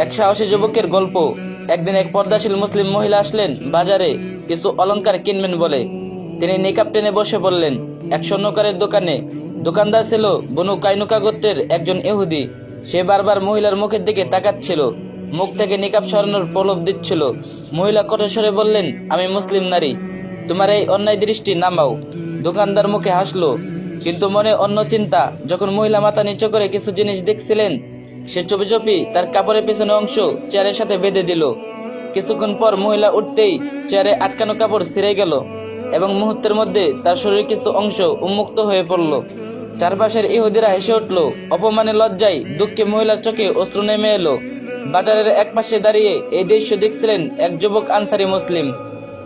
এক সাহসী যুবকের গল্প। একদিন এক পর্দাশীল মুসলিম মহিলা আসলেন বাজারে কিছু অলংকার কিনবেন বলে। তিনি নিকাব টেনে বসে বললেন এক স্বর্ণকারের দোকানে। দোকানদার ছিল বনু কাইনুকা গোত্রের একজন ইহুদি। সে বারবার মহিলার মুখের দিকে তাকাচ্ছিল, মুখ থেকে নিকাব সরানোর প্রলোভ দিচ্ছিল। মহিলা কণ্ঠস্বরে বললেন, আমি মুসলিম নারী, তোমার এই অন্যায় দৃষ্টি নামাও। দোকানদার মুখে হাসলো, কিন্তু মনে অন্য চিন্তা। যখন মহিলা মাথা নিচু করে কিছু জিনিস দেখছিলেন, সে চুপি চুপি তার কাপড়ের পেছনে অংশ চেয়ারের সাথে বেঁধে দিল। কিছুক্ষণ পর মহিলা উঠতেই চেয়ারে আটকানো কাপড় ছিঁড়ে গেল এবং মুহূর্তের মধ্যে তার শরীরের কিছু অংশ উন্মুক্ত হয়ে পড়ল। চারপাশের ইহুদিরা হেসে উঠল। অপমানে লজ্জায় দুঃখে মহিলার চোখে অশ্রু নেমে এলো। বাজারের এক পাশে দাঁড়িয়ে এই দৃশ্য দেখছিলেন এক যুবক আনসারি মুসলিম।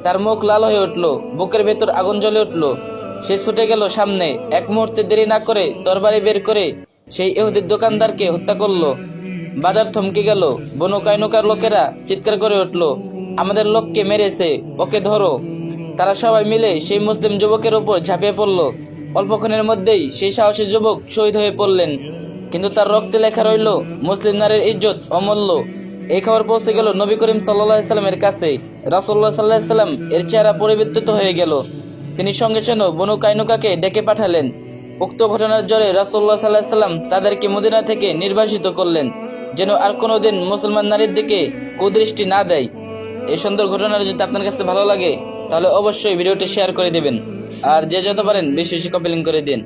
তার মুখ লাল হয়ে উঠল, বুকের ভেতর আগুন জ্বলে উঠল। সে ছুটে গেল সামনে, এক মুহূর্তে দেরি না করে তরবারি বের করে সেই ইহুদির দোকানদারকে হত্যা করলো। বাজার থমকে গেল। বনু কাইনুকার লোকেরা চিৎকার করে উঠল, আমাদের লোককে মেরেছে, ওকে ধরো। তারা সবাই মিলে সেই মুসলিম যুবকের উপর ঝাঁপিয়ে পড়ল। অল্পক্ষণের মধ্যেই সেই সাহসী যুবক শহীদ হয়ে পড়লেন, কিন্তু তার রক্তে লেখা রইল মুসলিম নারীর ইজ্জত অমূল্য। এই খবর পৌঁছে গেল নবী করিম সাল্লাল্লাহু আলাইহি সাল্লামের কাছে। রাসূলুল্লাহ সাল্লাল্লাহু আলাইহি সাল্লাম এর চেহারা পরিবর্তিত হয়ে গেল। তিনি সঙ্গে সঙ্গে বনু কাইনুকাকে ডেকে পাঠালেন। উক্ত ঘটনার জোরে রাসূলুল্লাহ সাল্লাল্লাহু আলাইহি সাল্লাম তাদেরকে মদিনা থেকে নির্বাসিত করলেন, যেন আর কোনোদিন মুসলমান নারীর দিকে কুদৃষ্টি না দেয়। এই সুন্দর ঘটনাটা যদি আপনার কাছে ভালো লাগে, তাহলে অবশ্যই ভিডিওটি শেয়ার করে দিবেন, আর যে যত পারেন বেশি বেশি কপি লিংক করে দিন।